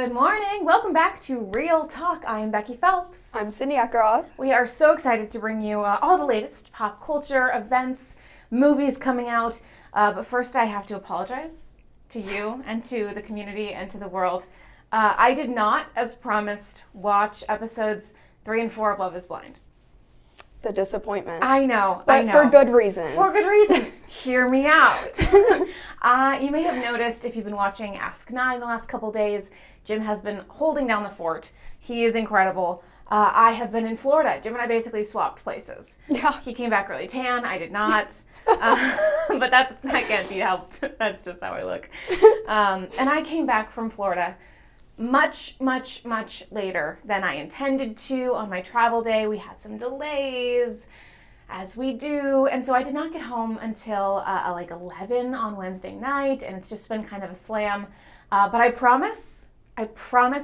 Good morning. Welcome back to Real Talk. I am Becky Phelps. I'm Cindy Ackroth. We are so excited to bring you all the latest pop culture, events, movies coming out. But first, I have to apologize to you and to the community and to the world. I did not, as promised, watch episodes 3 and 4 of Love is Blind. The disappointment. I know. But for good reason. For good reason. Hear me out. You may have noticed if you've been watching Ask Nine the last couple days, Jim has been holding down the fort. He is incredible. I have been in Florida. Jim and I basically swapped places. Yeah. He came back really tan. I did not. But that can't be helped. That's just how I look. And I came back from Florida much later than I intended to on my travel day. We had some delays, as we do, and so I did not get home until like 11 on Wednesday night, and it's just been kind of a slam. But I promise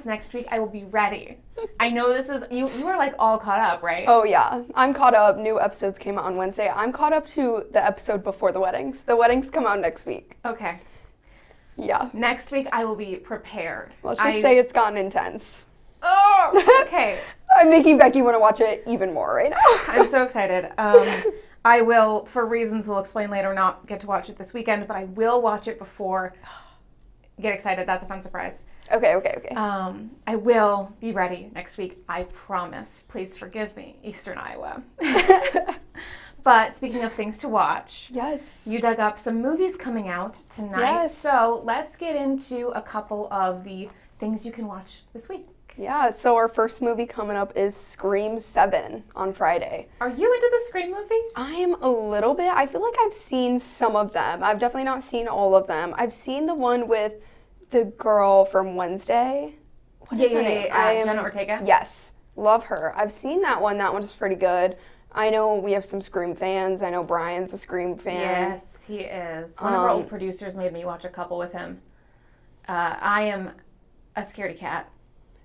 next week I will be ready. I know this is, you are like all caught up, right? Oh yeah, I'm caught up. New episodes came out on Wednesday. I'm caught up to the episode before the weddings. The weddings come out next week. Okay. Yeah. Next week I will be prepared. Let's just say it's gotten intense. Oh, okay. I'm making Becky want to watch it even more right now. I'm so excited. I will, for reasons we'll explain later, not get to watch it this weekend, but I will watch it before. Get excited. That's a fun surprise. Okay. I will be ready next week. I promise. Please forgive me, Eastern Iowa. But speaking of things to watch, yes, you dug up some movies coming out tonight. Yes. So let's get into a couple of the things you can watch this week. Yeah, so our first movie coming up is Scream 7 on Friday. Are you into the Scream movies? I am a little bit. I feel like I've seen some of them. I've definitely not seen all of them. I've seen the one with the girl from Wednesday. What is her name? Jenna Ortega? Yes, love her. I've seen that one. That one's pretty good. I know we have some Scream fans. I know Brian's a Scream fan. Yes, he is. One of our old producers made me watch a couple with him. I am a scaredy cat.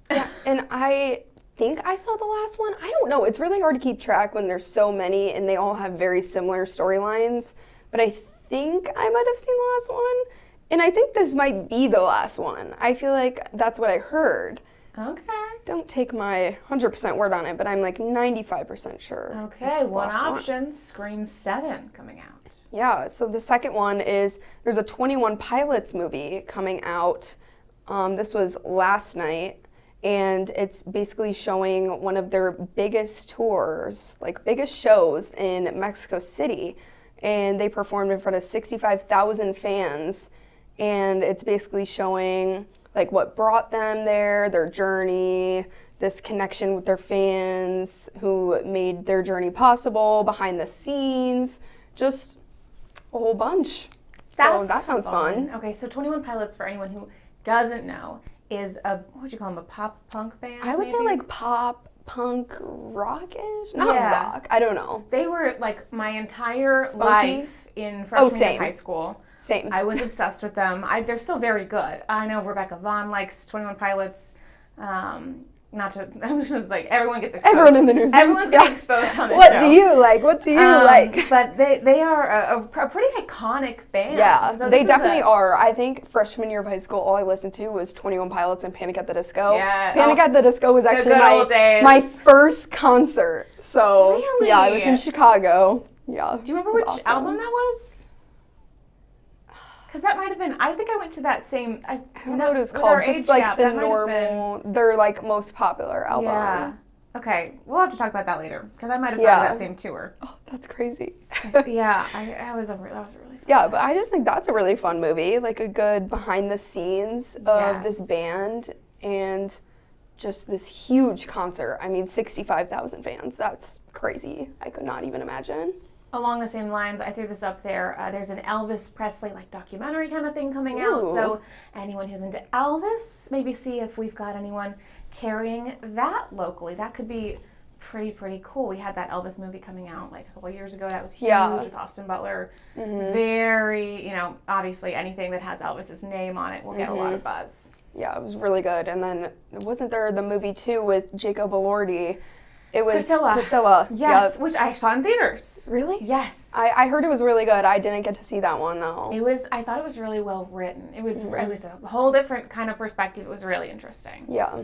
Yeah, and I think I saw the last one. I don't know. It's really hard to keep track when there's so many and they all have very similar storylines. But I think I might have seen the last one. And I think this might be the last one. I feel like that's what I heard. Okay. Don't take my 100% word on it, but I'm like 95% sure. Okay, one option, Scream 7 coming out. Yeah, so the second one is there's a 21 Pilots movie coming out. This was last night, and it's basically showing one of their biggest tours, like biggest shows in Mexico City. And they performed in front of 65,000 fans, and it's basically showing like what brought them there, their journey, this connection with their fans who made their journey possible, behind the scenes, just a whole bunch. So that sounds fun. Okay, so 21 Pilots, for anyone who doesn't know, is a, what would you call them, a pop punk band? I would say like pop, punk, rockish? Not rock, I don't know. They were like my entire Spunky? life in freshman year of high school. Same. I was obsessed with them. They're still very good. I know Rebecca Vaughn likes 21 Pilots. Not to, I'm just like, everyone gets exposed. Everyone in the news. Everyone's getting exposed on this What show. do you like? What do you like? But they are a pretty iconic band. Yeah, So they definitely are. I think freshman year of high school, all I listened to was 21 Pilots and Panic at the Disco. Yeah. Panic at the Disco was actually good old days. my first concert. So, Really? yeah, I was in Chicago. Yeah. Do you remember which album that was? Because that might have been, I think I went to that same, I don't know what it was called. Just like the normal, their like most popular album. Yeah. Okay, we'll have to talk about that later, because I might have gone to that same tour. Oh, that's crazy. Yeah, that was really fun. Yeah, but I just think that's a really fun movie, like a good behind the scenes of this band and just this huge concert. I mean, 65,000 fans. That's crazy. I could not even imagine. Along the same lines, I threw this up there. There's an Elvis Presley like documentary kind of thing coming out. So anyone who's into Elvis, maybe see if we've got anyone carrying that locally. That could be pretty cool. We had that Elvis movie coming out like a couple years ago. That was huge with Austin Butler. Very, obviously anything that has Elvis's name on it will get a lot of buzz. Yeah, it was really good. And then wasn't there the movie too with Jacob Elordi? It was Priscilla. Priscilla. Yes, Yep. which I saw in theaters. Really? Yes. I heard it was really good. I didn't get to see that one though. I thought it was really well written. It was a whole different kind of perspective. It was really interesting. Yeah.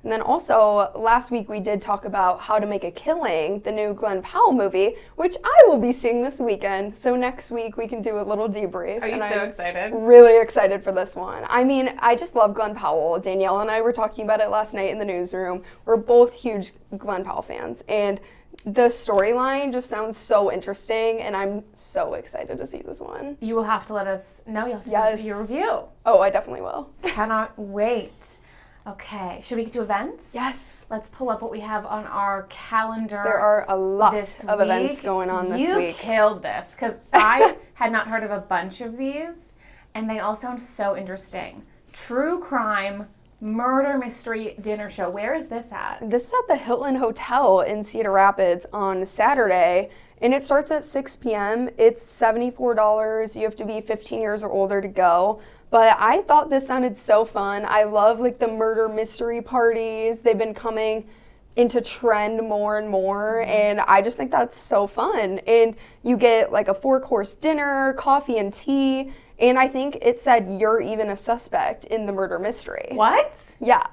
And then also, last week we did talk about How to Make a Killing, the new Glenn Powell movie, which I will be seeing this weekend. So next week we can do a little debrief. Are you and so I'm excited? really excited for this one. I mean, I just love Glenn Powell. Danielle and I were talking about it last night in the newsroom. We're both huge Glenn Powell fans. And the storyline just sounds so interesting, and I'm so excited to see this one. You will have to let us know. You'll have to give us your review. Oh, I definitely will. Cannot wait. Okay, should we get to events? Yes. Let's pull up what we have on our calendar. There are a lot this of events week. going on this You week. killed this because I had not heard of a bunch of these, and they all sound so interesting. True crime, murder mystery dinner show. Where is this at? This is at the Hilton Hotel in Cedar Rapids on Saturday, and it starts at 6 p.m. It's $74. You have to be 15 years or older to go. But I thought this sounded so fun. I love like the murder mystery parties. They've been coming into trend more and more, and I just think that's so fun. And you get like a 4-course dinner, coffee and tea, and I think it said you're even a suspect in the murder mystery. What? Yeah.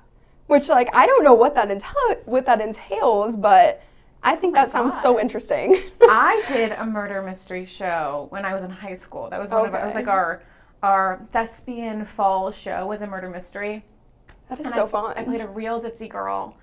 Which, like, I don't know what that entails, but I think that sounds so interesting. I did a murder mystery show when I was in high school. That was one of it was like our thespian fall show was a murder mystery. That is so fun. I played a real ditzy girl,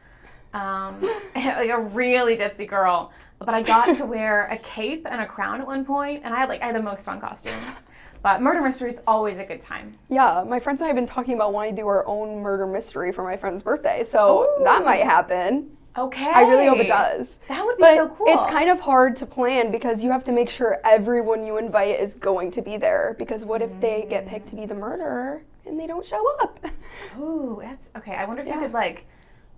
like a really ditzy girl. But I got to wear a cape and a crown at one point, and I had the most fun costumes. But murder mystery is always a good time. Yeah, my friends and I have been talking about wanting to do our own murder mystery for my friend's birthday, so that might happen. Okay. I really hope it does. That would be But so cool. it's kind of hard to plan because you have to make sure everyone you invite is going to be there. Because what if they get picked to be the murderer and they don't show up? Ooh, that's okay. I wonder if you could like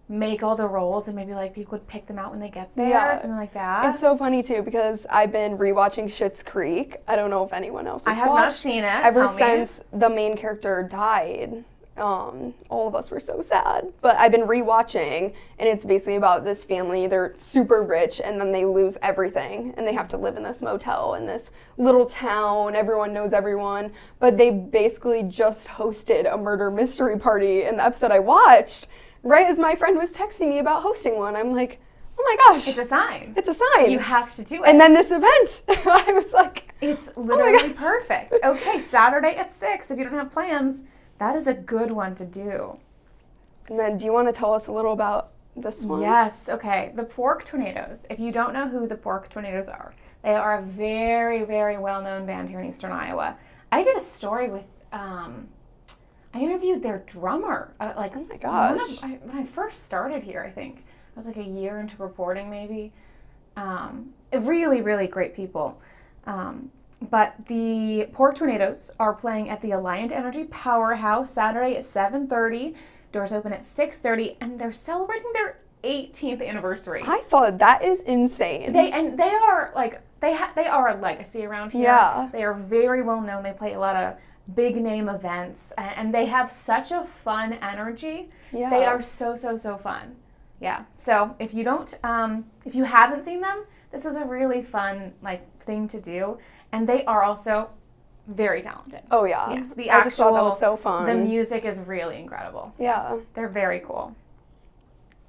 make all the rolls and maybe like people could pick them out when they get there or something like that. It's so funny too because I've been rewatching Schitt's Creek. I don't know if anyone else has I have watched. not seen it. Ever since the main character died. All of us were so sad. But I've been rewatching, and it's basically about this family. They're super rich, and then they lose everything, and they have to live in this motel in this little town. Everyone knows everyone. But they basically just hosted a murder mystery party in the episode I watched, right as my friend was texting me about hosting one. I'm like, oh my gosh. It's a sign. It's a sign. You have to do it. And then this event, I was like, it's literally perfect. Okay, Saturday at 6, if you don't have plans, that is a good one to do. And then do you want to tell us a little about this one? Yes, okay. The Pork Tornadoes. If you don't know who the Pork Tornadoes are, they are a very, very well-known band here in Eastern Iowa. I did a story with, I interviewed their drummer. Oh my gosh. When I first started here, I think. I was like a year into reporting maybe. Really, really great people. But the Pork Tornadoes are playing at the Alliant Energy Powerhouse Saturday at 7:30. Doors open at 6:30, and they're celebrating their 18th anniversary. I saw it. That is insane. They are like they are a legacy around here. Yeah. They are very well known. They play a lot of big name events, and they have such a fun energy. Yeah. They are so fun. Yeah. So if you don't, if you haven't seen them, this is a really fun thing to do, and they are also very talented. Oh yeah. Yes. I just thought that was so fun. The music is really incredible. Yeah. They're very cool.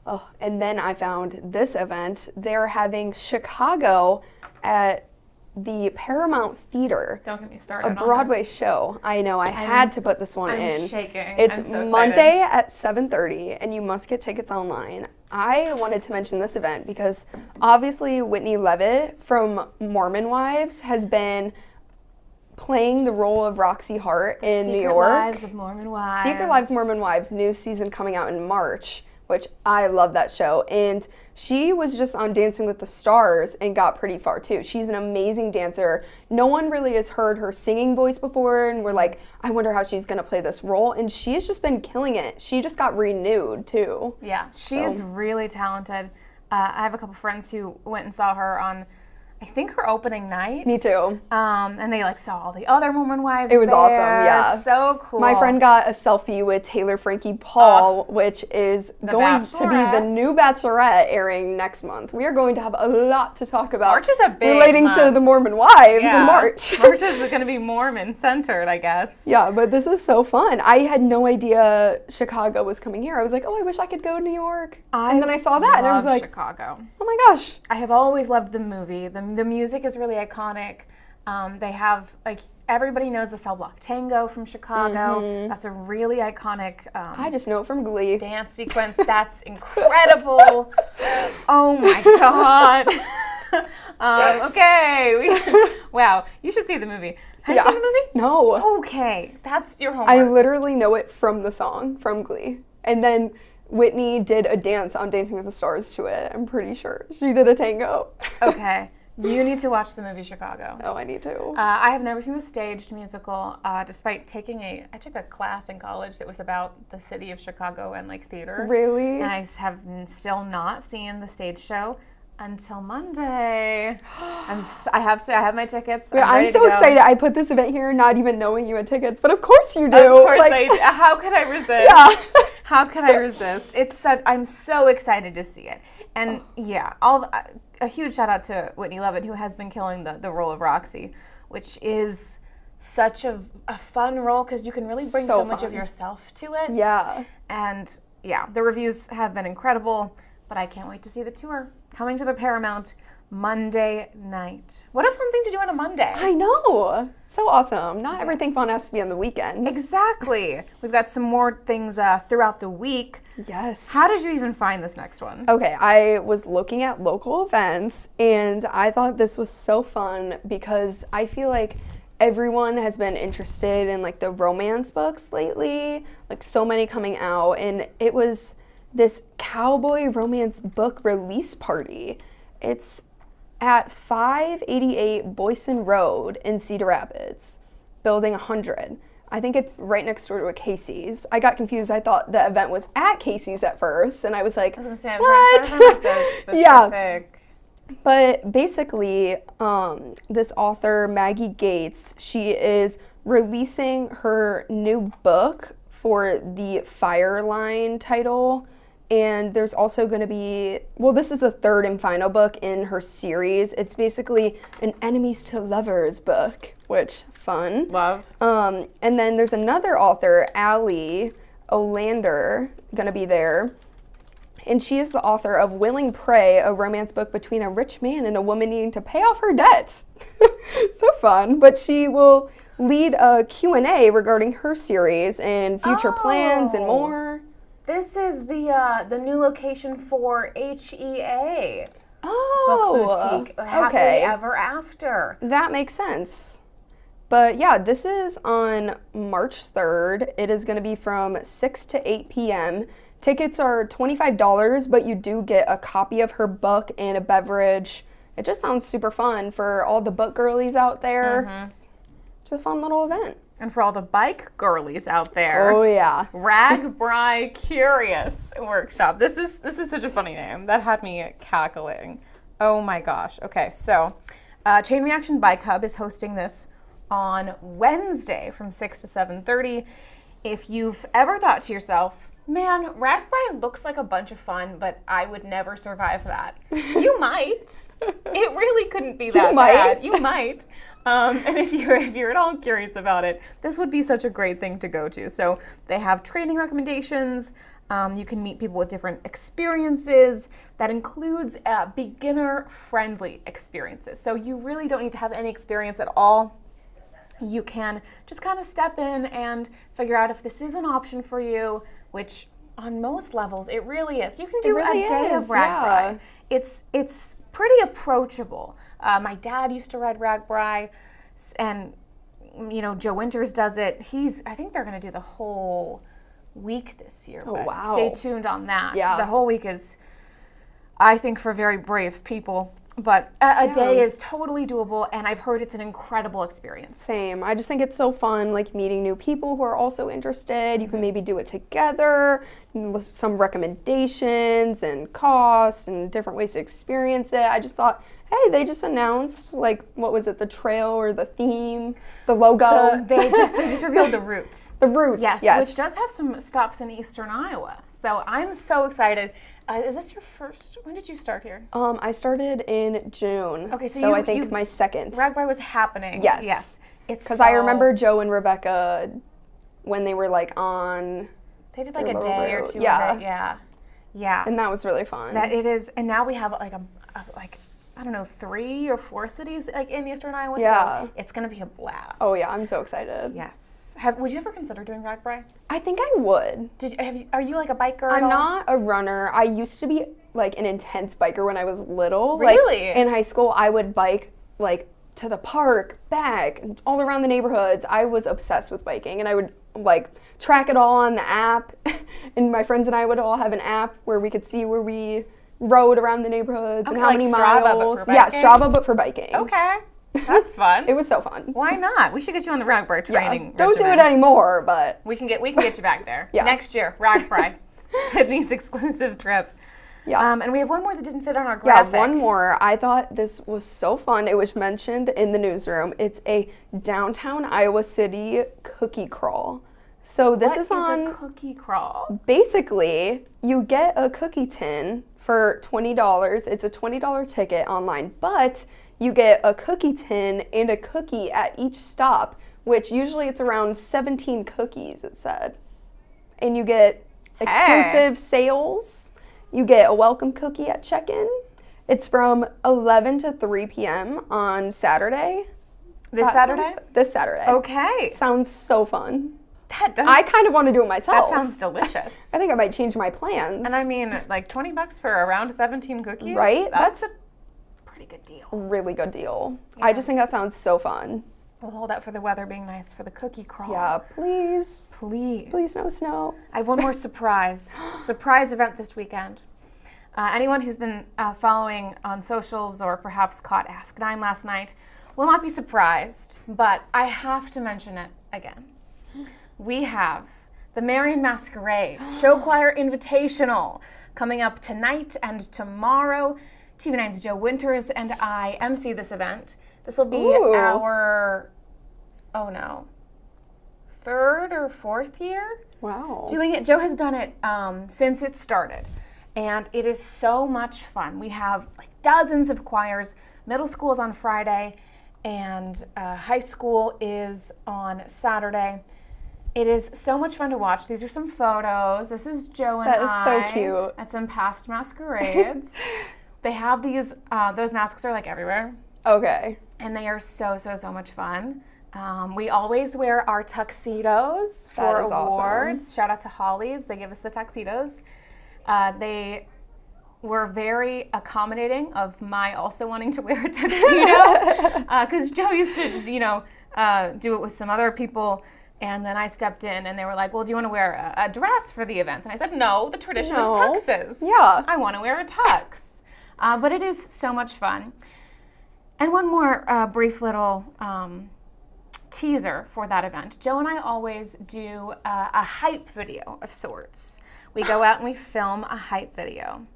Oh, and then I found this event. They're having Chicago at the Paramount Theater. Don't get me started. A Broadway show. I know. I had to put this one in. I'm shaking. It's I'm so Monday at 7:30, and you must get tickets online. I wanted to mention this event because obviously Whitney Levitt from Mormon Wives has been playing the role of Roxy Hart in New York. Secret Lives of Mormon Wives. Secret Lives of Mormon Wives, new season coming out in March, which I love that show. And she was just on Dancing with the Stars and got pretty far too. She's an amazing dancer. No one really has heard her singing voice before, and we're like, I wonder how she's gonna play this role. And she has just been killing it. She just got renewed too. Yeah, she is really talented. I have a couple friends who went and saw her on I think her opening night. Me too. And they like saw all the other Mormon wives. It was awesome, there. yeah. So cool. My friend got a selfie with Taylor Frankie Paul, which is going to be the new Bachelorette airing next month. We are going to have a lot to talk about. March is a big relating month. to the Mormon wives in March. March is going to be Mormon centered, I guess. Yeah, but this is so fun. I had no idea Chicago was coming here. I was like, oh, I wish I could go to New York. And then I saw that and I was like, Chicago. Oh my gosh. I have always loved the movie. The music is really iconic. They have, like, everybody knows the Cell Block Tango from Chicago. That's a really iconic I just know it from Glee. dance sequence. That's incredible. Oh my God. Okay. Wow. You should see the movie. Have you seen the movie? No. Okay. That's your homework. I literally know it from the song, from Glee. And then Whitney did a dance on Dancing with the Stars to it, I'm pretty sure. She did a tango. Okay. You need to watch the movie Chicago. Oh, I need to. I have never seen the staged musical, despite I took a class in college that was about the city of Chicago and like theater. Really? And I have still not seen the stage show until Monday. I have my tickets. I'm so excited. I put this event here not even knowing you had tickets, but of course you do. Of course I do. How could I resist? Yeah. How could I resist? I'm so excited to see it. And yeah, a huge shout out to Whitney Lovett, who has been killing the role of Roxy, which is such a fun role because you can really bring so much of yourself to it. Yeah. And yeah, the reviews have been incredible, but I can't wait to see the tour coming to the Paramount Monday night. What a fun thing to do on a Monday. I know. So awesome. Not everything fun has to be on the weekend. Exactly. We've got some more things throughout the week. Yes. How did you even find this next one? Okay, I was looking at local events and I thought this was so fun because I feel like everyone has been interested in like the romance books lately, like so many coming out, and it was this cowboy romance book release party. It's at 588 Boyson Road in Cedar Rapids, Building 100. I think it's right next door to a Casey's. I got confused. I thought the event was at Casey's at first, and I was like, what? Specific. Yeah. But basically, this author, Maggie Gates, she is releasing her new book for the Fireline title. And there's also going to be, well, this is the third and final book in her series. It's basically an enemies to lovers book, which fun. Love. And then there's another author, Allie Olander, going to be there. And she is the author of Willing Prey, a romance book between a rich man and a woman needing to pay off her debt. So fun. But she will lead a Q&A regarding her series and future plans and more. This is the new location for HEA. Oh, Book Boutique. Happily Ever After. That makes sense. But yeah, this is on March 3rd. It is going to be from 6 to 8 p.m. Tickets are $25, but you do get a copy of her book and a beverage. It just sounds super fun for all the book girlies out there. Mm-hmm. It's a fun little event. And for all the bike girlies out there. Oh yeah. RAGBRAI Curious Workshop. This is such a funny name. That had me cackling. Oh my gosh. Okay, so Chain Reaction Bike Hub is hosting this on Wednesday from 6 to 7:30. If you've ever thought to yourself, man, RAGBRAI looks like a bunch of fun, but I would never survive that. You might. It really couldn't be that bad. You might. And if you're at all curious about it, this would be such a great thing to go to. So they have training recommendations. You can meet people with different experiences. That includes beginner-friendly experiences. So you really don't need to have any experience at all. You can just kind of step in and figure out if this is an option for you, which on most levels it really is. You can do a day of RAGBRAI. Yeah. It's pretty approachable. My dad used to ride RAGBRAI, and Joe Winters does it. I think they're going to do the whole week this year. Oh, but wow. Stay tuned on that. Yeah. The whole week is, I think, for very brave people. But a day is totally doable, and I've heard it's an incredible experience. Same. I just think it's so fun, like meeting new people who are also interested. You can maybe do it together, with some recommendations and costs and different ways to experience it. I just thought, hey, they just announced, like, what was it, the trail or the theme, the logo? They just revealed the route. The route, yes, yes. Which does have some stops in eastern Iowa. So I'm so excited. Is this your first? When did you start here? I started in June. Okay, so I think my second. RAGBRAI was happening. Yes. Yes. It's because I remember Joe and Rebecca when they were like on. They did like a day or two. Yeah. Of it. Yeah. And that was really fun. That it is, and now we have like I don't know, 3 or 4 cities like in eastern Iowa. Yeah. So it's gonna be a blast. Oh yeah, I'm so excited. Yes. Would you ever consider doing RAGBRAI? I think I would. Are you like a biker? I'm not a runner. I used to be like an intense biker when I was little. Really? Like, in high school, I would bike like to the park, back, all around the neighborhoods. I was obsessed with biking, and I would like track it all on the app. And my friends and I would all have an app where we could see where we rode around the neighborhoods and how like many Strava, miles. but for Yeah, biking? Strava, but for biking. Okay. That's fun. It was so fun. Why not? We should get you on the RAGBRAI training. Don't do it regimen. anymore, but We can get you back there. Yeah. Next year, RAGBRAI, Sydney's exclusive trip. yeah. And we have one more that didn't fit on our Yeah, graphic. one more. I thought this was so fun. It was mentioned in the newsroom. It's a downtown Iowa City cookie crawl. So this What is on, a cookie crawl? basically, you get a cookie tin for $20. It's a $20 ticket online, but you get a cookie tin and a cookie at each stop, which usually it's around 17 cookies, it said. And you get exclusive sales. You get a welcome cookie at check-in. It's from 11 to 3 p.m. on Saturday. This Saturday? This Saturday. Okay. Sounds so fun. That does. I kind of want to do it myself. That sounds delicious. I think I might change my plans. And I mean, like $20 for around 17 cookies? Right? That's a pretty good deal. really good deal. I just think that sounds so fun. We'll hold out for the weather being nice for the cookie crawl. Yeah, please. Please. Please no snow. I have one more surprise event this weekend. Anyone who's been following on socials or perhaps caught Ask Nine last night will not be surprised, but I have to mention it again. We have the Marian Masquerade Show Choir Invitational coming up tonight and tomorrow. TV9's Joe Winters and I MC this event. This will be our, 3rd or 4th year Wow. doing it. Joe has done it since it started, and it is so much fun. We have like dozens of choirs. Middle school is on Friday, and high school is on Saturday. It is so much fun to watch. These are some photos. This is Joe and I. That is so cute. At some past masquerades. They have these, those masks are like everywhere, Okay. and they are so much fun. We always wear our tuxedos for That is awesome. awards. Shout out to Holly's. They give us the tuxedos. They were very accommodating of my also wanting to wear a tuxedo because Joe used to, do it with some other people. And then I stepped in and they were like, well, do you want to wear a dress for the event? And I said, no, the tradition is tuxes. Yeah. I want to wear a tux. But it is so much fun. And one more brief little teaser for that event. Joe and I always do a hype video of sorts. We go out and we film a hype video.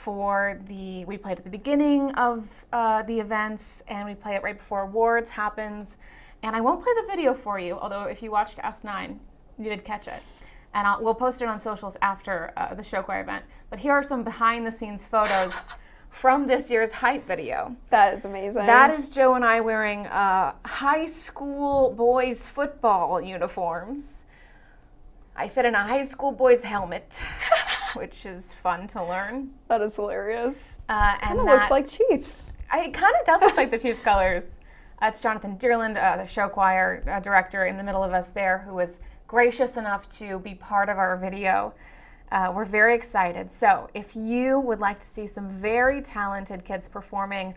We play it at the beginning of the events, and we play it right before awards happens. And I won't play the video for you, although if you watched Ask 9, you did catch it. And we'll post it on socials after the show choir event. But here are some behind-the-scenes photos from this year's hype video. That is amazing. That is Joe and I wearing high school boys football uniforms. I fit in a high school boys helmet, which is fun to learn. That is hilarious. And It looks like Chiefs. it kind of does look like the Chiefs colors. It's Jonathan Dearland, the show choir director in the middle of us there, who was gracious enough to be part of our video. We're very excited. So if you would like to see some very talented kids performing,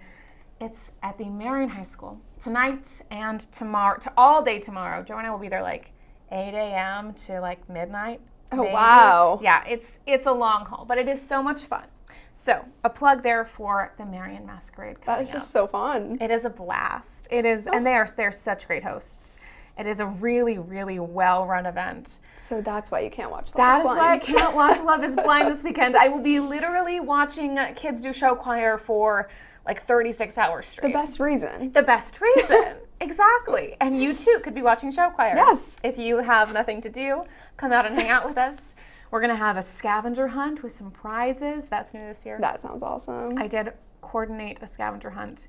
it's at the Marian High School tonight and tomorrow, all day tomorrow. Joe and I will be there like 8 a.m. to like midnight. Oh, maybe. wow. Yeah, it's a long haul, but it is so much fun. So, a plug there for the Marion Masquerade That coming is just up. so fun. It is a blast. It is, and they're such great hosts. It is a really, really well-run event. So that's why you can't watch That Love is is why I Blind. can't watch Love is Blind this weekend. I will be literally watching kids do show choir for like 36 hours straight. The best reason. The best reason. Exactly. And you too could be watching show choir. Yes. If you have nothing to do, come out and hang out with us. We're going to have a scavenger hunt with some prizes. That's new this year. That sounds awesome. I did coordinate a scavenger hunt.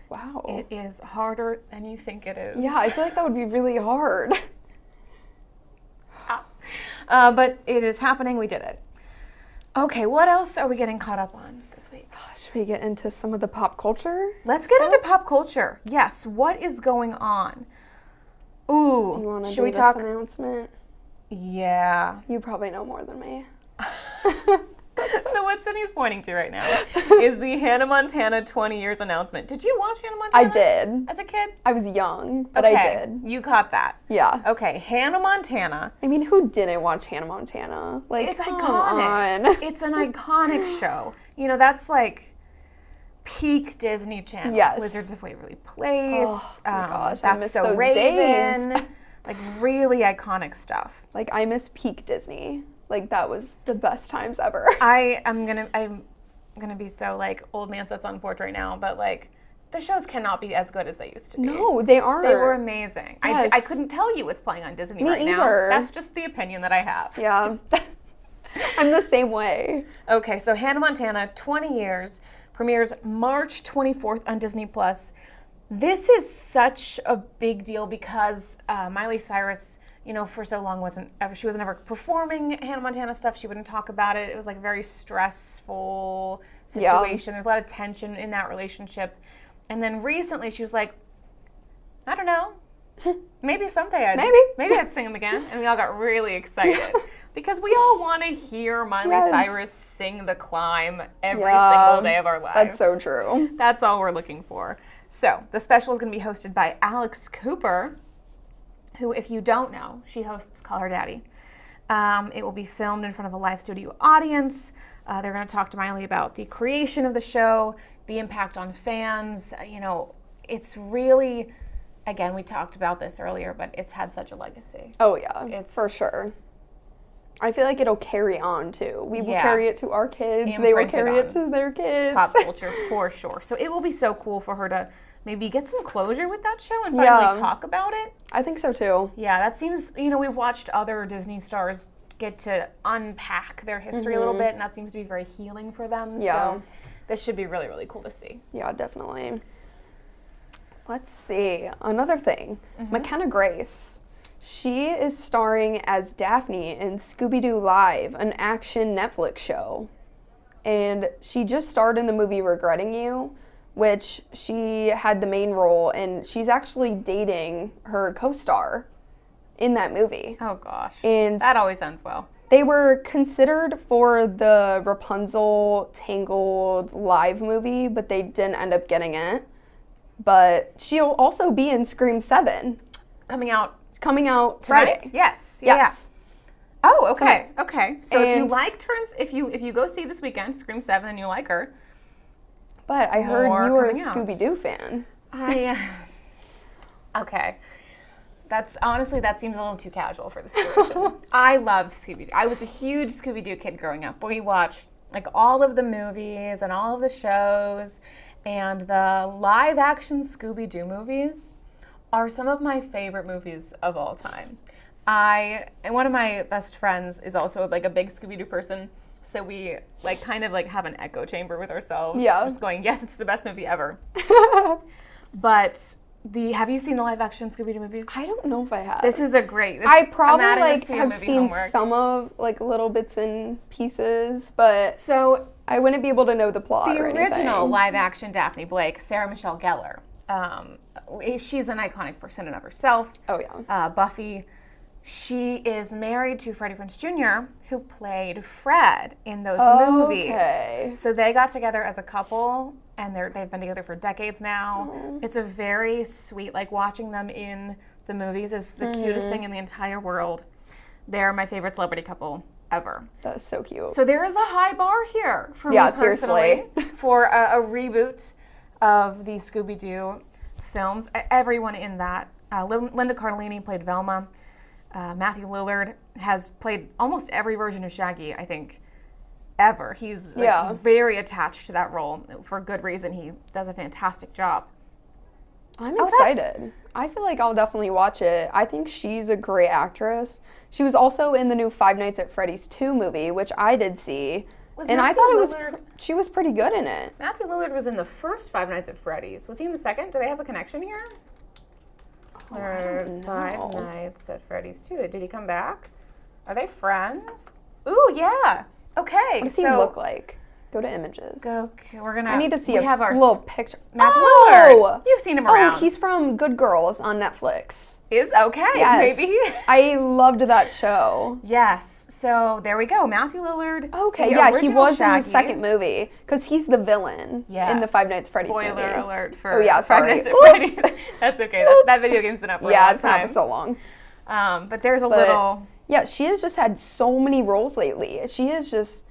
Wow. It is harder than you think it is. Yeah, I feel like that would be really hard. But it is happening. We did it. Okay, what else are we getting caught up on this week? Should we get into some of the pop culture? Let's get into pop culture. Yes, what is going on? Ooh, Do you want to should do we this talk? announcement? Yeah. You probably know more than me. So what Sydney's pointing to right now is the Hannah Montana 20 years announcement. Did you watch Hannah I Montana? did. As a kid? I was young, but Okay, I did. You caught that. Yeah. Okay, Hannah Montana. I mean, who didn't watch Hannah Montana? Like, It's come iconic. on. It's an iconic show. You know, that's like peak Disney Channel. Yes. Wizards of Waverly Place. Oh my gosh, I That's miss So those Raven. days. Like really iconic stuff. Like, I miss peak Disney. Like, that was the best times ever. I'm gonna be so like old man sits on porch right now, but like the shows cannot be as good as they used to be. No, they aren't. They were amazing. I Yes. couldn't tell you what's playing on Disney Me right now. either. That's just the opinion that I have. Yeah. I'm the same way. Okay, so Hannah Montana, 20 years, premieres March 24th on Disney Plus. This is such a big deal because Miley Cyrus, you know, for so long she wasn't ever performing Hannah Montana stuff. She wouldn't talk about it. It was like a very stressful situation. There's a lot of tension in that relationship. And then recently she was like, I don't know. Maybe someday I'd sing them again. And we all got really excited because we all want to hear Miley Yes. Cyrus sing The Climb every Yeah, single day of our lives. That's so true. That's all we're looking for. So the special is going to be hosted by Alex Cooper, who, if you don't know, she hosts Call Her Daddy. It will be filmed in front of a live studio audience. They're going to talk to Miley about the creation of the show, the impact on fans. You know, it's really, again, we talked about this earlier, but it's had such a legacy. Oh, yeah, It's- for sure. I feel like it'll carry on, too. We will Yeah. carry it to our kids. They will Imprinted carry it on to their kids. Pop culture for sure. So it will be so cool for her to maybe get some closure with that show and finally Yeah. talk about it. I think so, too. Yeah, that seems, you know, we've watched other Disney stars get to unpack their history a little bit, and that seems to be very healing for them. Yeah. So this should be really, really cool to see. Yeah, definitely. Let's see. Another thing. McKenna Grace. She is starring as Daphne in Scooby-Doo Live, an action Netflix show. And she just starred in the movie Regretting You, which she had the main role, and she's actually dating her co-star in that movie. Oh gosh. And That always ends well. they were considered for the Rapunzel Tangled live movie, but they didn't end up getting it. But she'll also be in Scream 7. Coming out It's coming out tonight? Friday. Yes. Yes. Yeah. Oh, okay. Okay. So if you And- liked her, if you go see this weekend Scream 7 and you like her, But I heard More you were a coming out. Scooby-Doo fan. Okay. That seems a little too casual for the situation. I love Scooby-Doo. I was a huge Scooby-Doo kid growing up. We watched like all of the movies and all of the shows, and the live action Scooby-Doo movies are some of my favorite movies of all time. And one of my best friends is also like a big Scooby-Doo person, so we like kind of like have an echo chamber with ourselves. Yeah. Just going, yes, it's the best movie ever. But have you seen the live action Scooby-Doo movies? I don't know if I have. This is a great. I I'm probably adding this like to your have movie seen homework. some of like little bits and pieces, but So I wouldn't be able to know the plot the or original anything. live action Daphne Blake, Sarah Michelle Gellar, she's an iconic person in and of herself. Oh yeah. Buffy. She is married to Freddie Prinze Jr., who played Fred in those movies. Okay. So they got together as a couple, and they've been together for decades now. It's a very sweet, like watching them in the movies is the cutest thing in the entire world. They're my favorite celebrity couple ever. That's so cute. So there is a high bar here for Yeah, me personally seriously. for a reboot of the Scooby-Doo films. Everyone in that. Linda Cardellini played Velma. Matthew Lillard has played almost every version of Shaggy, I think, ever. He's very attached to that role for good reason. He does a fantastic job. I'm excited. I feel like I'll definitely watch it. I think she's a great actress. She was also in the new Five Nights at Freddy's 2 movie, which I did see. And I thought she was pretty good in it. Matthew Lillard was in the first Five Nights at Freddy's. Was he in the second? Do they have a connection here? Or Five Nights at Freddy's 2. Did he come back? Are they friends? Ooh, yeah. Okay. What does he look like? Go to images. Okay, we're gonna. I need to see have our little picture. Matthew Lillard. You've seen him around. Oh, he's from Good Girls on Netflix. Is okay. Yes. Maybe. I loved that show. Yes. So there we go. Matthew Lillard. Okay. Yeah, he was in the second movie because he's the villain in the Five Nights at Freddy's movies. Spoiler alert for Five Nights at Freddy's. That's okay. That video game's been up for a long time. Yeah, it's been up for so long. But there's a little. Yeah, she has just had so many roles lately. She is just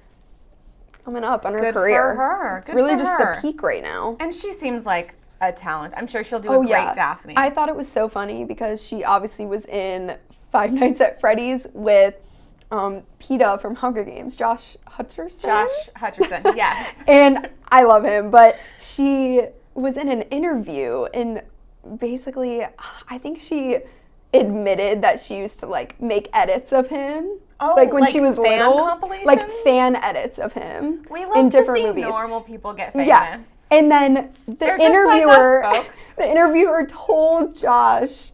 coming up on her Good career. for her. It's Good really for just her. the peak right now. And she seems like a talent. I'm sure she'll do a great Daphne. I thought it was so funny because she obviously was in Five Nights at Freddy's with PETA from Hunger Games, Josh Hutcherson. Yes. And I love him, but she was in an interview and basically, I think she admitted that she used to like make edits of him. Oh, like when she was fan little, compilations? like fan edits of him We love in to different see movies. normal people get famous. Yeah, and then They're just like us, the interviewer told Josh,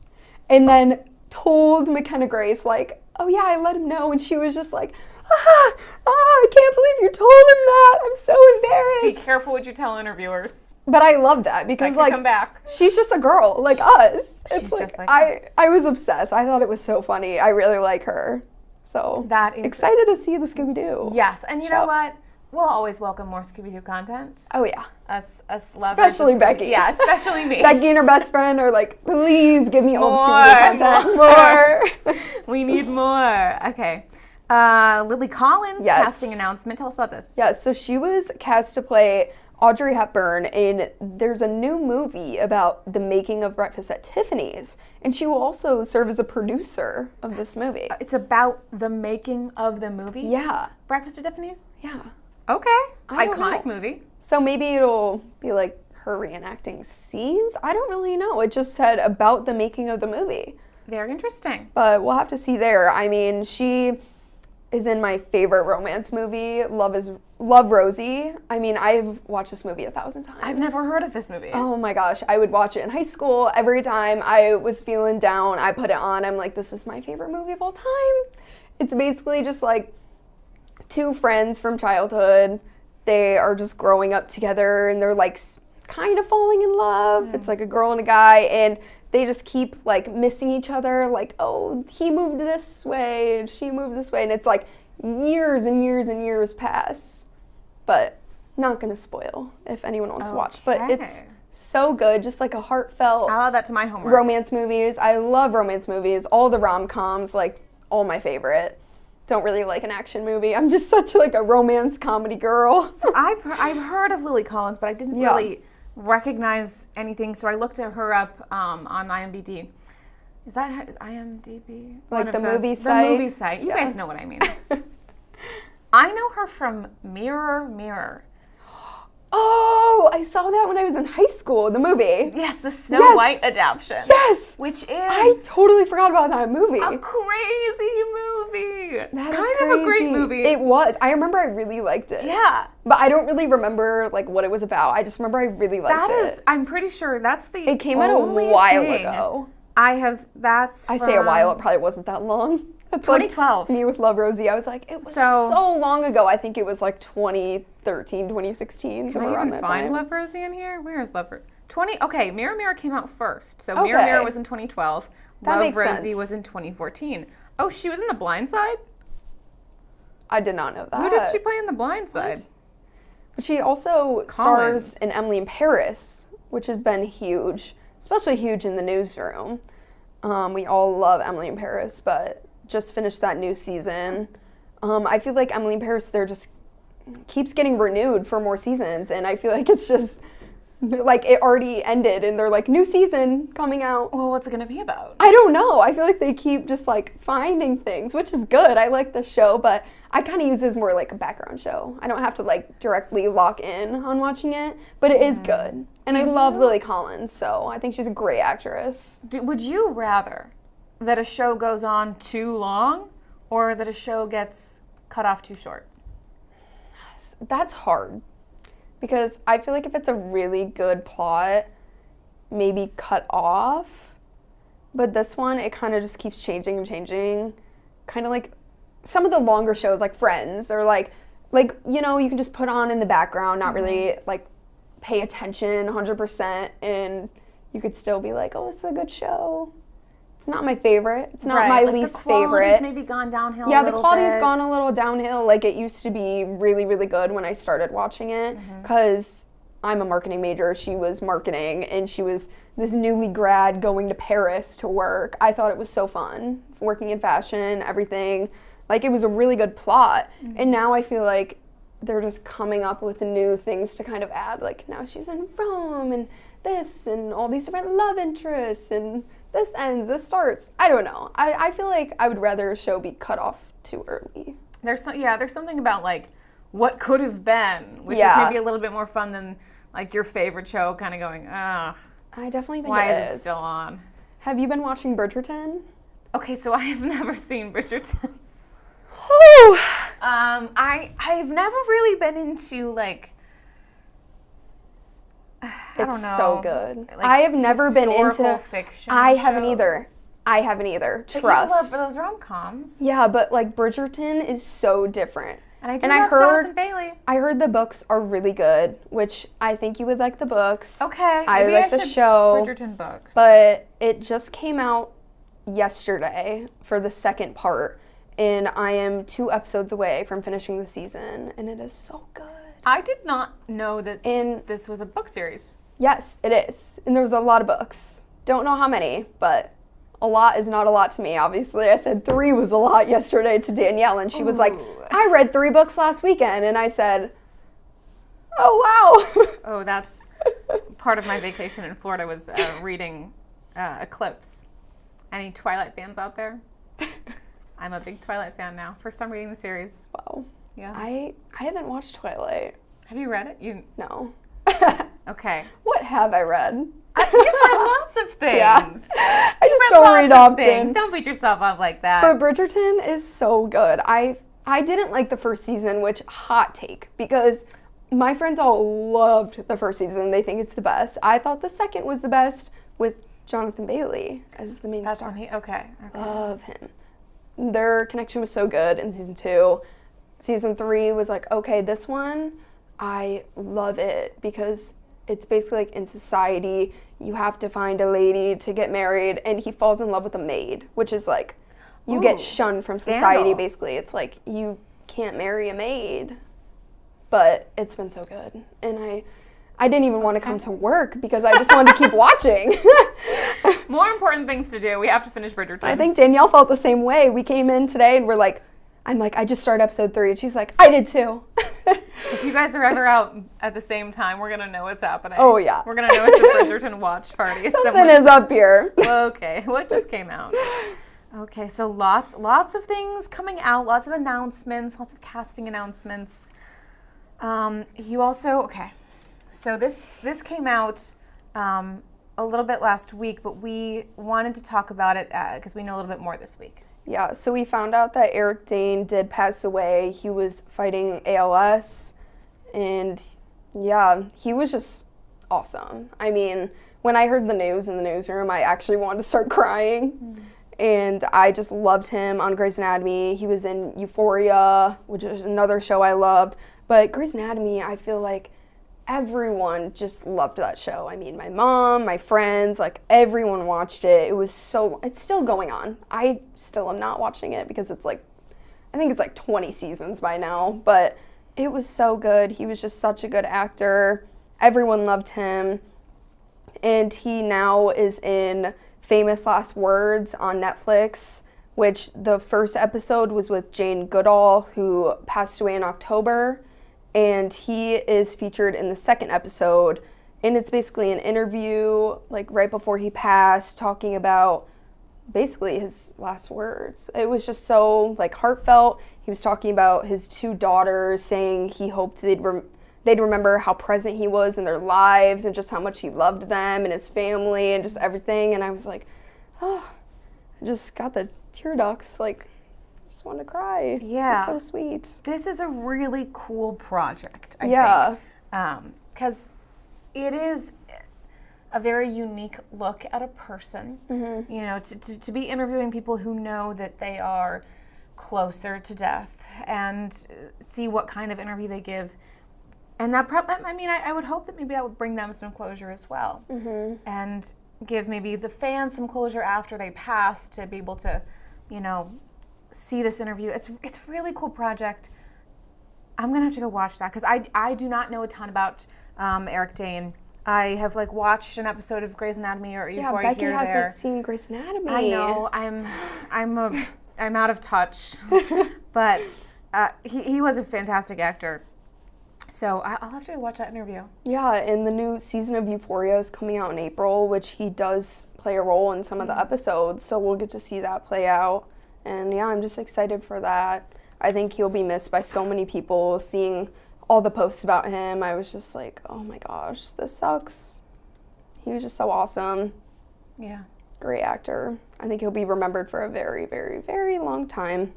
and then told McKenna Grace like, "Oh yeah, I let him know," and she was just like, I can't believe you told him that. I'm so embarrassed. Be careful what you tell interviewers. But I love that because like come back. She's just a girl like us. She's It's just like us. I was obsessed. I thought it was so funny. I really like her. So that is excited to see the Scooby-Doo. Yes, and you know what? We'll always welcome more Scooby-Doo content. Oh yeah. Us lovers. Especially Becky. Yeah, especially me. Becky and her best friend are like, please give me old More, Scooby-Doo content. More. We need more. Okay. Lily Collins Yes. casting announcement. Tell us about this. Yeah, so she was cast to play Audrey Hepburn, and there's a new movie about the making of Breakfast at Tiffany's, and she will also serve as a producer of this movie. It's about the making of the movie? Yeah. Breakfast at Tiffany's? Yeah. Okay. I don't Iconic know. movie. So maybe it'll be like her reenacting scenes? I don't really know. It just said about the making of the movie. Very interesting. But we'll have to see there. I mean, she is in my favorite romance movie, Love, Rosie. I mean, I've watched this movie 1,000 times. I've never heard of this movie. Oh my gosh, I would watch it in high school. Every time I was feeling down, I put it on. I'm like, this is my favorite movie of all time. It's basically just like two friends from childhood. They are just growing up together and they're like kind of falling in love. It's like a girl and a guy, and they just keep like missing each other. Like, oh, he moved this way and she moved this way. And it's like years and years and years pass. But not gonna spoil if anyone wants to watch. But it's so good, just like a heartfelt I'll add that to my homework. romance movies. I love romance movies. All the rom-coms, like all my favorite. Don't really like an action movie. I'm just such like a romance comedy girl. So I've heard of Lily Collins, but I didn't really recognize anything. So I looked her up on IMDb. Is IMDb? Like the movie site? site? The movie site. You guys know what I mean. I know her from Mirror, Mirror. Oh, I saw that when I was in high school, the movie. Yes, the Snow White adaptation. Yes. Which is I totally forgot about that movie. a crazy movie. That is kind of a great movie. It was. I remember I really liked it. Yeah. But I don't really remember like what it was about. I just remember I really liked it. I'm pretty sure that's the It came out a only while thing ago. I say a while, it probably wasn't that long. That's 2012. Like me with Love, Rosie. I was like, it was so long ago. I think it was like 2013, 2016. Can somewhere I around even that find time. Love, Rosie in here? Where is Love, Rosie? Okay, Mirror, Mirror came out first. So Mirror, Mirror was in 2012. That Love, makes Rosie sense. was in 2014. Oh, she was in The Blind Side? I did not know that. Who did she play in The Blind Side? But she also stars in Emily in Paris, which has been huge, especially huge in the newsroom. We all love Emily in Paris, but just finished that new season. I feel like Emily in Paris, they're just keeps getting renewed for more seasons, and I feel like it's just like it already ended and they're like, new season coming out. Well, what's it gonna be about? I don't know. I feel like they keep just like finding things, which is good. I like the show, but I kind of use it as more like a background show. I don't have to like directly lock in on watching it, but it is good. And I love Lily Collins, so I think she's a great actress. Would you rather that a show goes on too long or that a show gets cut off too short? That's hard. Because I feel like if it's a really good plot, maybe cut off. But this one, it kind of just keeps changing and changing. Kind of like some of the longer shows like Friends or like, you know, you can just put on in the background, not really like pay attention 100%, and you could still be like, oh, this is a good show. It's not my favorite. It's not my like least the quality's favorite. Maybe gone downhill. Yeah, a the little quality's bit. gone a little downhill. Like it used to be really, really good when I started watching it, because I'm a marketing major. She was marketing, and she was this newly grad going to Paris to work. I thought it was so fun, working in fashion, everything. Like it was a really good plot. And now I feel like they're just coming up with new things to kind of add. Like now she's in Rome and this and all these different love interests and this ends, this starts. I don't know. I feel like I would rather a show be cut off too early. There's something about like what could have been, which is maybe a little bit more fun than like your favorite show kind of going, I definitely think why it is it still on? Have you been watching Bridgerton? Okay, so I have never seen Bridgerton. Oh. I've never really been into like I don't know. It's so good. Like, I have never been historical into fiction. I haven't either. shows. I haven't either. But Trust. you love those rom-coms. Yeah, but like Bridgerton is so different. And I do And love I heard Jonathan Bailey. I heard the books are really good, which I think you would like the books. Okay. I maybe like the should show. Bridgerton books. But it just came out yesterday for the second part, and I am 2 episodes away from finishing the season, and it is so good. I did not know that And this was a book series. yes, it is. And there's a lot of books. Don't know how many, but a lot is not a lot to me, obviously. I said 3 was a lot yesterday to Danielle, and she was like, I read 3 books last weekend. And I said, oh, wow. Oh, that's part of my vacation in Florida was reading Eclipse. Any Twilight fans out there? I'm a big Twilight fan now. First time reading the series. Wow. Yeah. I haven't watched Twilight. Have you read it? No. Okay. What have I read? You've read lots of things. Yeah. I just You've don't read read lots of often. things. Don't beat yourself up like that. But Bridgerton is so good. I didn't like the first season, which hot take, because my friends all loved the first season. They think it's the best. I thought the second was the best with Jonathan Bailey as the main That's star. when he. Okay. Love him. Their connection was so good in season 2. Season 3 was like, okay, this one, I love it because it's basically like in society, you have to find a lady to get married, and he falls in love with a maid, which is like, you get shunned from society, scandal. basically. It's like, you can't marry a maid. But it's been so good. And I didn't even want to come to work because I just wanted to keep watching. More important things to do. We have to finish Bridgerton. I think Danielle felt the same way. We came in today and we're like, I'm like, I just started episode 3. And she's like, I did too. If you guys are ever out at the same time, we're gonna know what's happening. Oh, yeah. We're gonna know it's a Bridgerton watch party. Something is up here. Okay, what just came out? Okay, so lots of things coming out, lots of announcements, lots of casting announcements. You also, okay, so this came out a little bit last week, but we wanted to talk about it because we know a little bit more this week. Yeah, so we found out that Eric Dane did pass away. He was fighting ALS, and yeah, he was just awesome. I mean, when I heard the news in the newsroom, I actually wanted to start crying. And I just loved him on Grey's Anatomy. He was in Euphoria, which is another show I loved. But Grey's Anatomy, I feel like everyone just loved that show. I mean, my mom, my friends, like everyone watched it. It was it's still going on. I still am not watching it because it's like, I think it's like 20 seasons by now. But it was so good. He was just such a good actor. Everyone loved him. And he now is in Famous Last Words on Netflix, which the first episode was with Jane Goodall, who passed away in October, and he is featured in the second episode, and it's basically an interview, like, right before he passed, talking about basically his last words. It was just so, like, heartfelt. He was talking about his 2 daughters, saying he hoped they'd remember how present he was in their lives and just how much he loved them and his family and just everything. And I was like, oh, I just got the tear ducts, like, just wanted to cry. Yeah. It was so sweet. This is a really cool project, I think. Because it is a very unique look at a person. You know, to be interviewing people who know that they are closer to death and see what kind of interview they give. And I would hope that maybe that would bring them some closure as well. And give maybe the fans some closure after they pass to be able to, you know, see this interview. It's a really cool project. I'm going to have to go watch that because I do not know a ton about Eric Dane. I have like watched an episode of Grey's Anatomy or Euphoria Becky here or hasn't there. seen Grey's Anatomy. I know. I'm out of touch. But he was a fantastic actor. So I'll have to watch that interview. Yeah, and the new season of Euphoria is coming out in April, which he does play a role in some of the episodes, so we'll get to see that play out. And yeah, I'm just excited for that. I think he'll be missed by so many people. Seeing all the posts about him, I was just like, oh my gosh, this sucks. He was just so awesome. Yeah. Great actor. I think he'll be remembered for a very, very, very long time.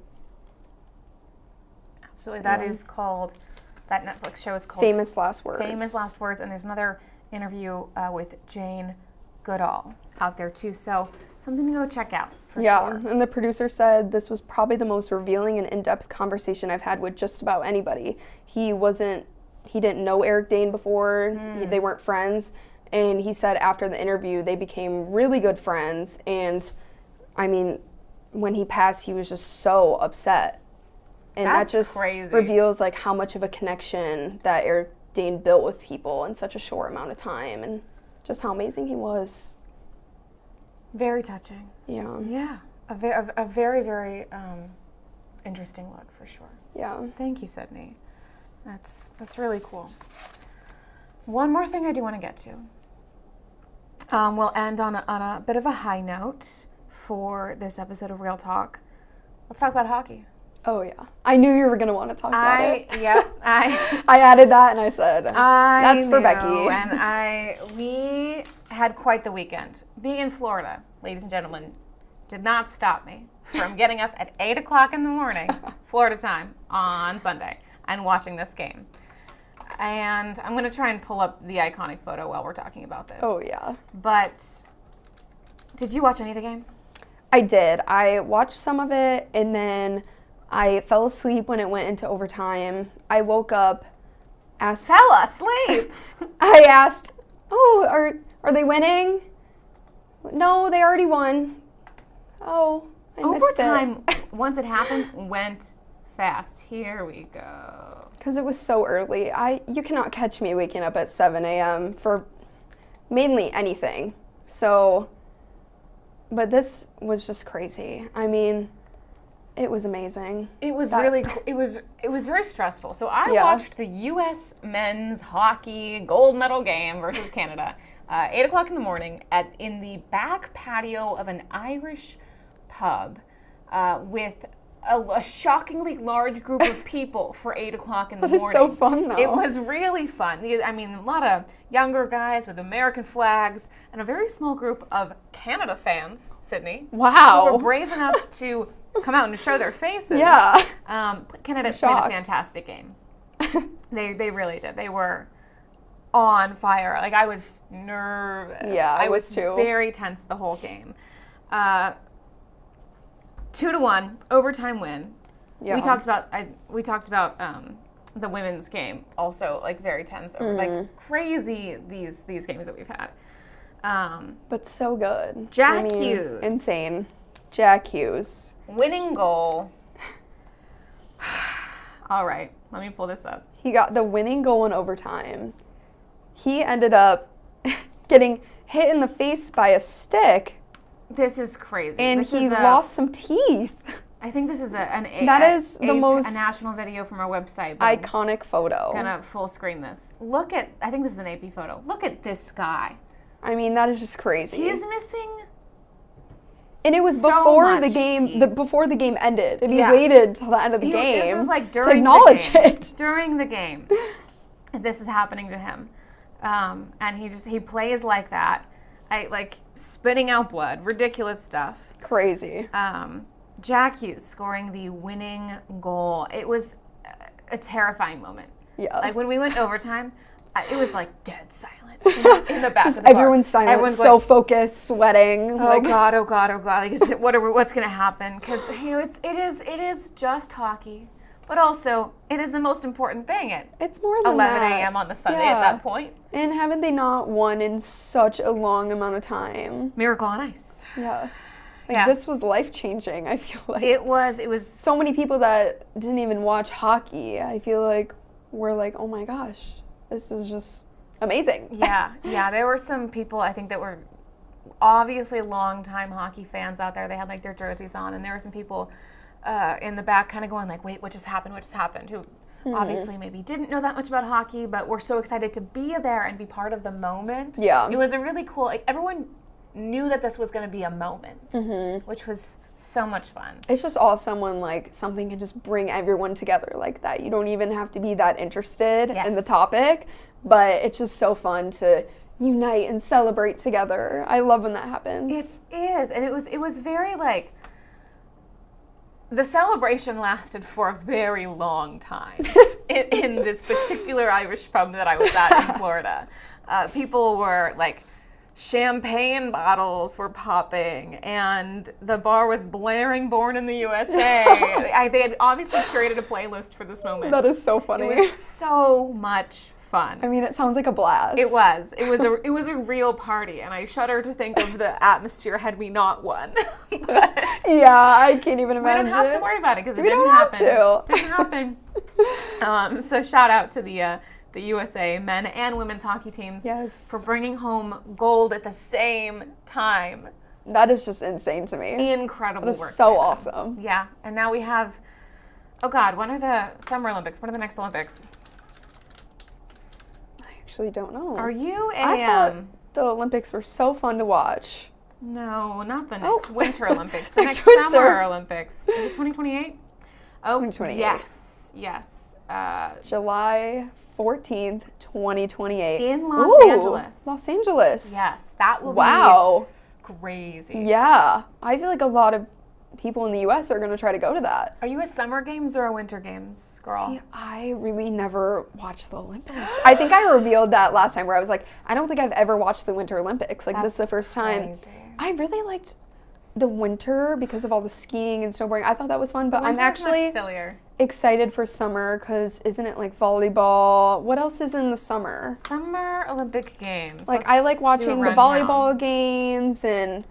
Absolutely. That Netflix show is called Famous Last Words. Famous Last Words, and there's another interview with Jane Goodall out there too. So something to go check out for sure. And the producer said this was probably the most revealing and in-depth conversation I've had with just about anybody. He didn't know Eric Dane before. They weren't friends. And he said after the interview, they became really good friends. And I mean, when he passed, he was just so upset. And That's that just crazy. reveals like how much of a connection that Eric Dane built with people in such a short amount of time, and just how amazing he was. Very touching. Yeah. Yeah. A very, very interesting look for sure. Yeah. Thank you, Sydney. That's really cool. One more thing I do want to get to. We'll end on a bit of a high note for this episode of Real Talk. Let's talk about hockey. Oh yeah. I knew you were gonna want to talk about it. Yep. I added that and I said that's for Becky. And we had quite the weekend. Being in Florida, ladies and gentlemen, did not stop me from getting up at 8 o'clock in the morning, Florida time, on Sunday, and watching this game. And I'm going to try and pull up the iconic photo while we're talking about this. Oh yeah. But did you watch any of the game? I did. I watched some of it and then I fell asleep when it went into overtime. I woke up, asked. Fell asleep. I asked, "Oh, are they winning?" No, they already won. Oh, I missed Overtime, once it happened, went fast. Here we go. Because it was so early. You cannot catch me waking up at 7 a.m. for mainly anything. So, but this was just crazy. I mean, it was amazing. It was really cool. It was very stressful. So I watched the U.S. men's hockey gold medal game versus Canada, 8 o'clock in the morning in the back patio of an Irish pub with a shockingly large group of people for 8 o'clock in the morning. That is so fun, though. It was really fun. I mean, a lot of younger guys with American flags and a very small group of Canada fans, Sydney. Wow. Who were brave enough to come out and show their faces. Yeah. Canada played a fantastic game. They really did. They were on fire. Like, I was nervous. Yeah, I was too. Very tense the whole game. 2-1 overtime win. Yeah. We talked about the women's game also, like, very tense, like crazy these games that we've had. But so good. Jack Hughes. Insane. Jack Hughes. Winning goal. All right, let me pull this up. He got the winning goal in overtime. He ended up getting hit in the face by a stick This is crazy. And this he is lost some teeth. I think this is the most a national video from our website. But iconic photo. I'm gonna full screen this. I think this is an AP photo. Look at this guy. I mean, that is just crazy. He's missing. And it was so before the much game. teeth. Before the game ended, and he Yeah. waited till the end of the game. This was like to during acknowledge the game. it. During the game, this is happening to him, and he plays like that, like spitting out blood, ridiculous stuff. Crazy. Jack Hughes scoring the winning goal. It was a terrifying moment. Yeah. Like when we went overtime, it was like dead silent in the back Just of the bar. everyone's silent, Everyone's so like, focused, sweating. oh God. Like, what's gonna happen? Because it is just hockey, but also it is the most important thing at It's more than 11 that. a.m. on the Sunday Yeah. at that point. And haven't they not won in such a long amount of time? Miracle on Ice. Yeah. Like, Yeah. this was life-changing, I feel like. It was. So many people that didn't even watch hockey, I feel like, were like, oh my gosh, this is just amazing. Yeah. There were some people I think that were obviously longtime hockey fans out there. They had like their jerseys on, and there were some people in the back kind of going like, wait, what just happened? Who obviously maybe didn't know that much about hockey, but were so excited to be there and be part of the moment. Yeah. It was a really cool, like everyone knew that this was going to be a moment, which was so much fun. It's just awesome when, like, something can just bring everyone together like that. You don't even have to be that interested in the Yes. topic, but it's just so fun to unite and celebrate together. I love when that happens. It is, and it was very like, the celebration lasted for a very long time in this particular Irish pub that I was at in Florida. People were like, champagne bottles were popping, and the bar was blaring "Born in the USA." They had obviously curated a playlist for this moment. That is so funny. It was so much fun. I mean, it sounds like a blast. It was. It was a real party, and I shudder to think of the atmosphere had we not won. But Yeah, I can't even we imagine. don't have to worry about it because it We didn't don't have happen. to. Didn't happen. So shout out to the USA men and women's hockey teams Yes. for bringing home gold at the same time. That is just insane to me. Incredible That work. is so by them. awesome. Yeah, and now we have. Oh God, when are the Summer Olympics? When are the next Olympics? I actually don't know. Are you I thought the Olympics were so fun to watch. No, not the next Winter Olympics. The Next next winter. Summer Olympics. Is it 2028? Oh, 2028. Yes. July 14th, 2028. In Los Angeles. Los Angeles. Yes, that will Wow. be crazy. Yeah. I feel like a lot of people in the U.S. are going to try to go to that. Are you a Summer Games or a Winter Games girl? See, I really never watched the Olympics. I think I revealed that last time where I was like, I don't think I've ever watched the Winter Olympics. Like, this is the That's first time. crazy. I really liked the winter because of all the skiing and snowboarding. I thought that was fun, but I'm Winter's actually much sillier. excited for summer because isn't it like volleyball? What else is in the summer? Summer Olympic Games. Like, I like Let's watching do a the rundown. volleyball games, and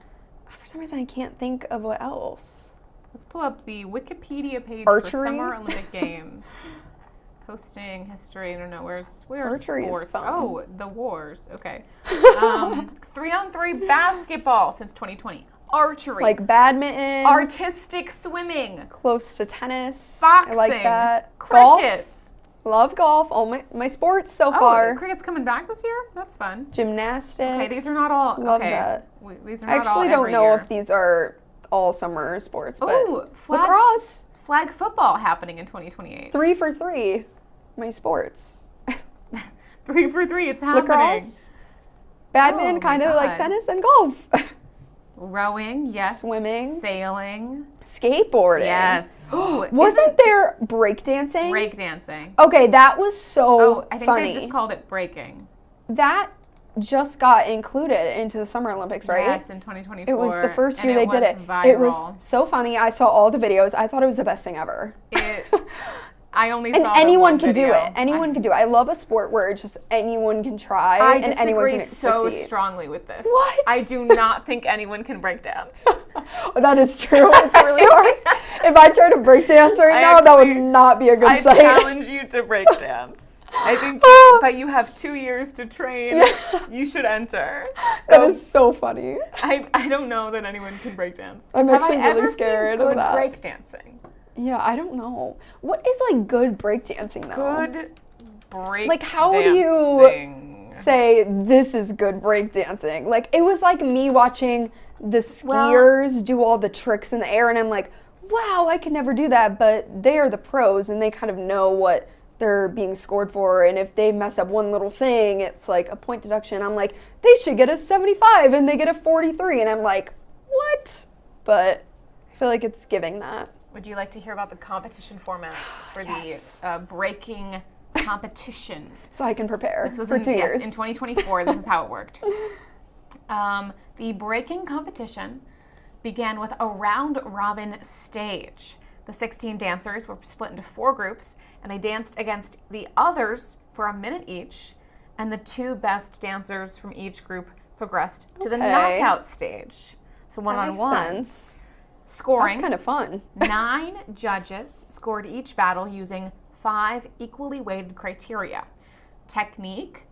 for some reason I can't think of what else. Let's pull up the Wikipedia page Archery? for Summer Olympic Games. Hosting, history, I don't know, where's Archery is sports? fun. Oh, the wars, okay. 3-on-3 basketball since 2020. Archery. Like badminton, Artistic swimming. close to tennis. Boxing. I like that. Cricket. Golf. Love golf. All my sports so Oh, far. cricket's coming back this year? That's fun. Gymnastics. Okay, these are not all. Love okay. that. These are I not all actually don't every know year. if these are all summer sports, but Ooh, lacrosse. Flag football happening in 2028. 3 for 3. My sports. 3 for 3, it's happening. Lacrosse. Badminton, Oh my kind of like God. tennis and golf. Rowing, yes. Swimming. Sailing, Skateboarding. yes. Ooh, Wasn't there breakdancing? breakdancing? Okay, that was so Oh, I think funny. they just called it breaking. That just got included into the Summer Olympics, right? Yes, in 2024. It was the first and year they did it. Viral. It was so funny. I saw all the videos. I thought it was the best thing ever. I only And saw the anyone one can do video. it. Anyone can do it. I love a sport where just anyone can try I and anyone disagree can so succeed. strongly with this. What? I do not think anyone can break dance. Oh, that is true. It's really hard. If I try to break dance right I now, that would actually- not be a good I sight. challenge you to break dance. I think, but you have 2 years to train. You should enter. That is so funny. I don't know that anyone can breakdance. I'm actually Have I really ever scared seen of good that. breakdancing? Yeah, I don't know. What is like good breakdancing though? Good break Like, how do you say this is good breakdancing? Like, it was like me watching the skiers do all the tricks in the air, and I'm like, wow, I could never do that. But they are the pros, and they kind of know what they're being scored for. And if they mess up one little thing, it's like a point deduction. I'm like, they should get a 75, and they get a 43. And I'm like, what? But I feel like it's giving that. Would you like to hear about the competition format for Yes. the breaking competition? So I can prepare This was for 2 years. in 2024. This is how it worked. The breaking competition began with a round-robin stage. The 16 dancers were split into 4 groups, and they danced against the others for a minute each, and the 2 best dancers from each group progressed to the knockout stage. So one-on-one. That makes sense. Scoring. That's kind of fun. 9 judges scored each battle using 5 equally weighted criteria. Technique,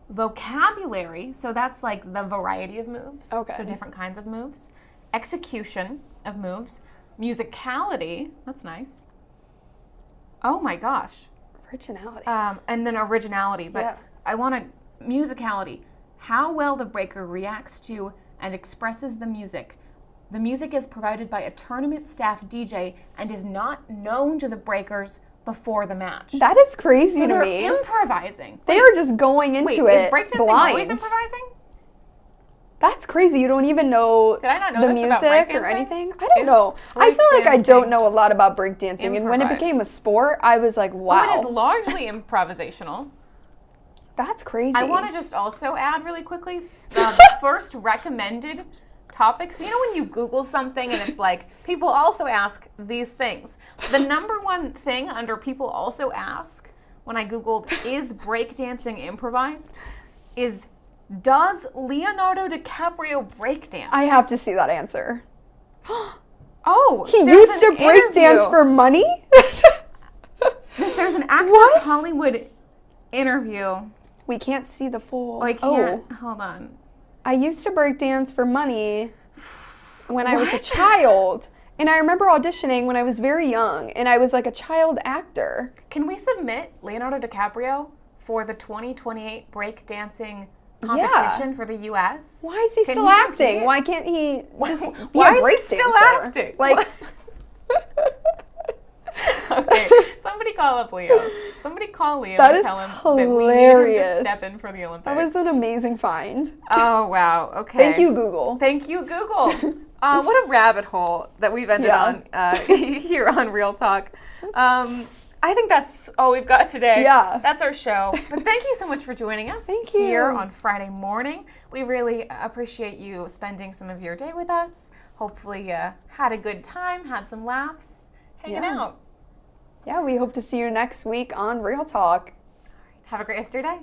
vocabulary, so that's like the variety of moves, Okay. so different kinds of moves, execution of moves, musicality, that's nice. Oh my gosh. Originality. And then originality, but Yeah. I want to, musicality, how well the breaker reacts to and expresses the music. The music is provided by a tournament staff DJ and is not known to the breakers before the match. That is crazy So to they're me. improvising. They are just going into Wait, it is breakdancing blind. always improvising? That's crazy. You don't even know Did I not know the this about music or breakdancing? anything. I don't Is know. I feel like I don't breakdancing know a lot about breakdancing. And when it became a improvised? sport, I was like, wow, Well, it is largely improvisational. that's crazy. I want to just also add really quickly the first recommended topics. You know when you Google something and it's like, people also ask these things. The number one thing under people also ask when I Googled, is breakdancing improvised, is does Leonardo DiCaprio breakdance? I have to see that answer. Oh, He there's used to an breakdance interview. for money? There's an Access What? Hollywood interview. We can't see the full. Oh, I can't. Hold on. I used to breakdance for money when I was a What? child. And I remember auditioning when I was very young, and I was like a child actor. Can we submit Leonardo DiCaprio for the 2028 breakdancing competition for the U.S.? Why is he Can still he acting? compete? Why can't he just be Why a is he breakdancer? still acting? Like, Okay, somebody call up Leo. Somebody call Leo That and is tell him that we need him hilarious. to step in for the Olympics. that was an amazing find. Oh, wow. Okay. Thank you, Google. Thank you, Google. What a rabbit hole that we've ended Yeah. on here on Real Talk. I think that's all we've got today. Yeah. That's our show. But thank you so much for joining us Thank here you. on Friday morning. We really appreciate you spending some of your day with us. Hopefully you had a good time, had some laughs, hanging Yeah. out. Yeah, we hope to see you next week on Real Talk. Have a great rest of your day.